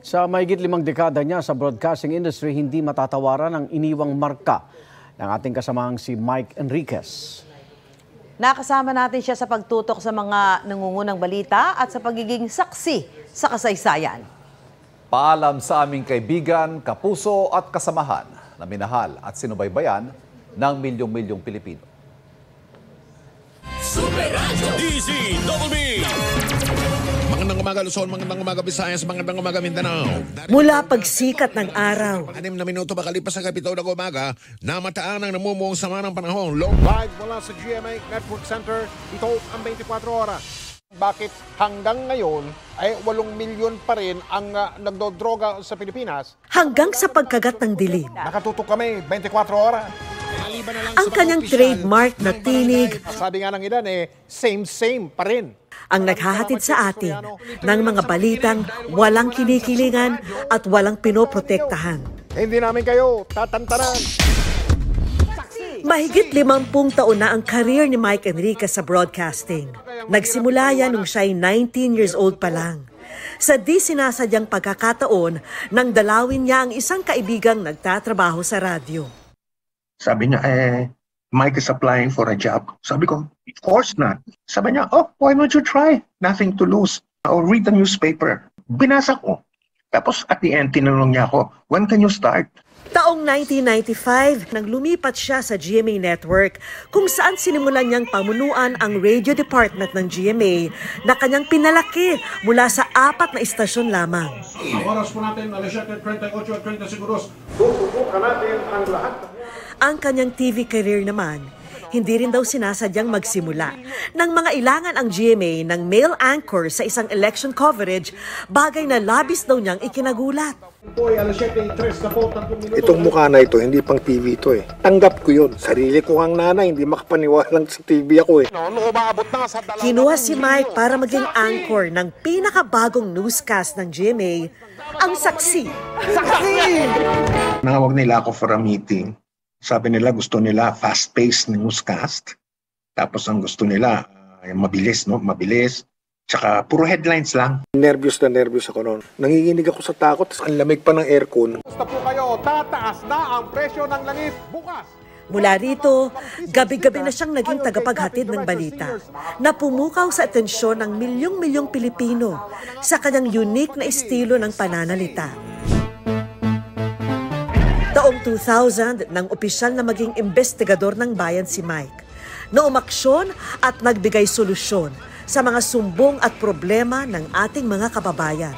Sa mahigit 5 dekada niya sa broadcasting industry, hindi matatawaran ang iniwang marka ng ating kasamahang si Mike Enriquez. Nakasama natin siya sa pagtutok sa mga nangungunang balita at sa pagiging saksi sa kasaysayan. Paalam sa aming kaibigan, kapuso at kasamahan na minahal at sinubaybayan ng milyong-milyong Pilipino. Super Radio DZBB. Magandang umaga Luzon, magandang umaga Visayas, magandang umaga Mindanao. Mula pagsikat ng araw. 6 na minuto makalipas sa kapitaw ng umaga, namataan ang namumuong sama ng panahon. Live mula sa GMA Network Center, ito ang 24 oras. Bakit hanggang ngayon ay 8 milyon pa rin ang nagdodroga sa Pilipinas? Hanggang sa pagkagat ng dilim. Nakatutok kami 24 oras. Ang kanyang trademark na tinig. Sabi nga ng ilan same pa rin. Ang naghahatid sa atin ng mga balitang walang kinikilingan at walang pinoprotektahan. Hindi namin kayo tatantanan. Mahigit 50 taon na ang career ni Mike Enriquez sa broadcasting. Nagsimula yan nung siya'y 19 years old pa lang. Sa di sinasadyang pagkakataon, nang dalawin niya ang isang kaibigang nagtatrabaho sa radyo. Sabi niya, Mike is applying for a job. Sabi ko, of course not. Sabi niya, why don't you try? Nothing to lose. I'll read the newspaper. Binasa ko. Tapos at the end, tinanong niya ako, when can you start? Taong 1995, nang lumipat siya sa GMA Network, kung saan sinimulan niyang pamunuan ang radio department ng GMA na kanyang pinalaki mula sa 4 na istasyon lamang. Oras po natin, 38:30 seguros. Susubukan natin ang lahat. Ang kanyang TV career naman, hindi rin daw sinasadyang magsimula. Nang mga ilangan ang GMA ng male anchor sa isang election coverage, bagay na labis daw niyang ikinagulat. Itong mukha na ito, hindi pang TV ito eh. Tanggap ko yun. Sarili ko ang nanay, hindi makapaniwalang sa TV ako eh. Kinuha si Mike para maging anchor ng pinakabagong newscast ng GMA, ang Saksi. Nangawag nila ako for a meeting. Sabi nila gusto nila fast-paced newscast. Tapos ang gusto nila mabilis, no? Mabilis. Tsaka puro headlines lang. Nervyos na nervyos ako noon. Nanginginig ako sa takot, tapos ang lamig pa ng aircon. Basta po kayo, tataas na ang presyo ng langis bukas. Mula rito, gabi-gabi na siyang naging tagapaghatid ng balita na pumukaw sa atensyon ng milyong-milyong Pilipino sa kanyang unique na estilo ng pananalita. Taong 2000, nang opisyal na maging investigador ng bayan si Mike, na umaksyon at nagbigay solusyon sa mga sumbong at problema ng ating mga kababayan.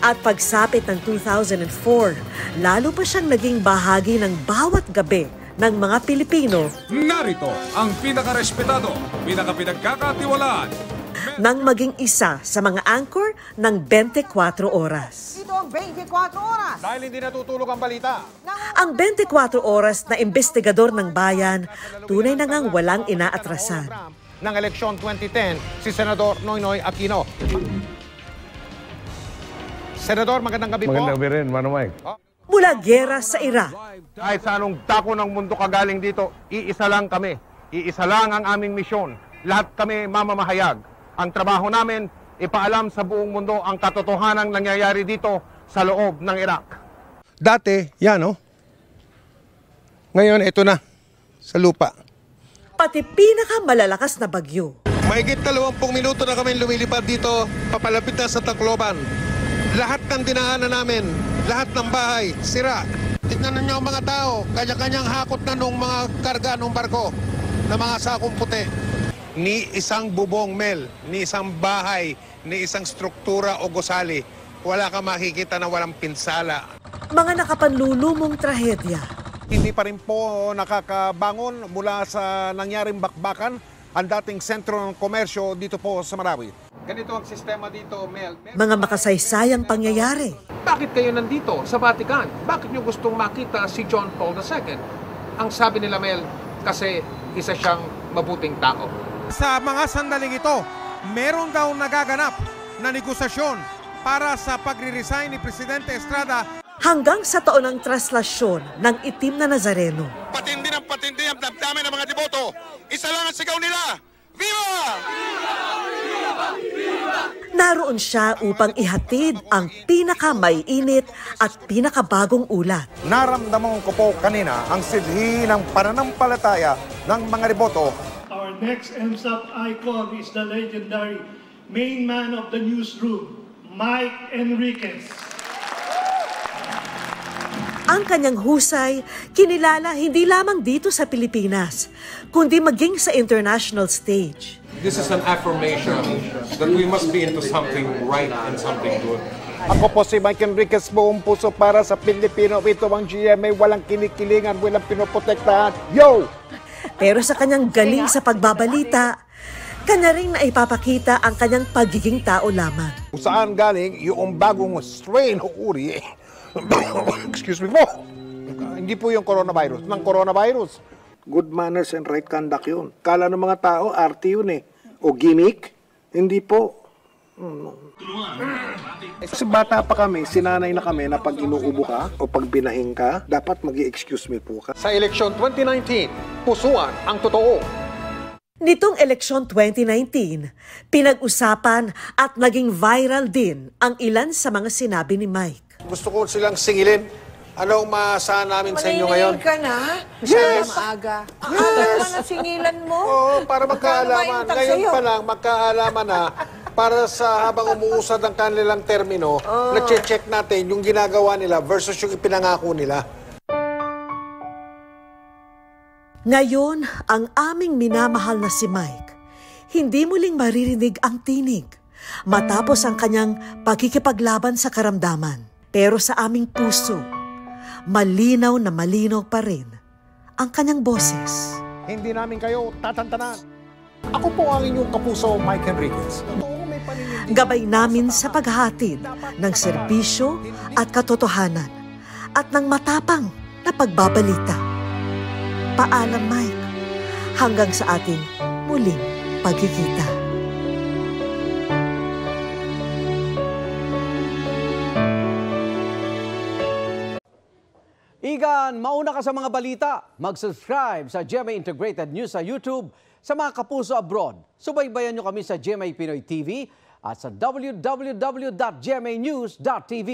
At pagsapit ng 2004, lalo pa siyang naging bahagi ng bawat gabi ng mga Pilipino. Narito ang pinakarespetado, pinakapinagkakatiwalaan, nang maging isa sa mga anchor ng 24 oras. Ito ang 24 oras. Dahil hindi natutulog ang balita. Ang 24 oras na investigador ng bayan, tunay na ngang walang inaatrasan. Ng eleksyon 2010, si Senador Noynoy Aquino. Senador, magandang gabi po. Magandang gabi rin, Manong Mike. Mula giyera sa Iraq, Kahit sa anong dako ng mundo kagaling dito, iisa lang kami. Iisa lang ang aming misyon. Lahat kami mamamahayag. Ang trabaho namin, ipaalam sa buong mundo ang katotohanang nangyayari dito sa loob ng Iraq. Dati, yan oh. Ngayon, ito na, sa lupa. pati pinakamalalakas na bagyo. Mahigit 20 minuto na kami lumilipad dito, papalapit na sa Tacloban. Lahat ng dinaanan namin, lahat ng bahay, sira. Tignan ninyo ang mga tao, kanya-kanyang hakot na nung mga karga nung barko na mga sakong puti. Ni isang bubong, Mel, ni isang bahay, ni isang struktura o gusali, wala ka makikita na walang pinsala. Mga nakapanlulumong trahedya. Hindi pa rin po nakakabangon mula sa nangyaring bakbakan ang dating sentro ng komersyo dito po sa Marawi. Ganito ang sistema dito, Mel. Mga makasaysayang pangyayari. Bakit kayo nandito sa Vatican? Bakit nyo gustong makita si John Paul II? Ang sabi nila, Mel, kasi isa siyang mabuting tao. Sa mga sandaling ito, meron daw nagaganap na negosasyon para sa pagre-resign ni Presidente Estrada. Hanggang sa taon ng traslasyon ng itim na Nazareno. Patindi ng patindi ang damdamin ng mga deboto. Isa lang ang sigaw nila. Viva naroon siya upang ihatid ang pinakamaiinit at pinakabagong ulat. Naramdaman ko po kanina ang silhi ng pananampalataya ng mga reboto. Our next MSAP icon is the legendary main man of the newsroom, Mike Enriquez. Ang kanyang husay, kinilala hindi lamang dito sa Pilipinas, kundi maging sa international stage. This is an affirmation that we must be into something right and something good. Ako po si Mike Enriquez, buong puso para sa Pilipino. Ito ang GMA, walang kinikilingan, walang pinoprotektahan. Yo! Pero sa kanyang galing sa pagbabalita, kanya rin na ipapakita ang kanyang pagiging tao lamang. Kung saan galing yung bagong strain o uri, excuse me po, hindi po yung coronavirus, ng coronavirus. Good manners and right conduct yun. Kala ng mga tao, arte yun eh. O gimmick, hindi po. Kasi bata pa kami, sinanay na kami na pag inuubo ka o pag binahing ka, dapat mag-excuse me po ka. Sa eleksyon 2019, pusuan ang totoo. Nitong eleksyon 2019, pinag-usapan at naging viral din ang ilan sa mga sinabi ni Mike. Gusto ko silang singilin. Anong maasahan namin sa inyo ngayon? ka na? Yes! Maaga. Yes! Ano singilan mo? Oo, para magkaalaman. Ngayon pa lang, magkaalaman na para sa habang umuusad ang kanilang termino, na-check natin yung ginagawa nila versus yung ipinangako nila. Ngayon, ang aming minamahal na si Mike, hindi muling maririnig ang tinig matapos ang kanyang pagkikipaglaban sa karamdaman. Pero sa aming puso, malinaw na malinaw pa rin ang kanyang boses. Hindi namin kayo tatantanan. Ako po ang inyong kapuso, Mike Enriquez. Gabay namin sa paghahatid ng serbisyo at katotohanan at ng matapang na pagbabalita. Paalam, Mike, hanggang sa ating muling pagkikita. Igan, mauna ka sa mga balita. Mag-subscribe sa GMA Integrated News sa YouTube. Sa mga kapuso abroad, subaybayan nyo kami sa GMA Pinoy TV at sa www.gmanews.tv.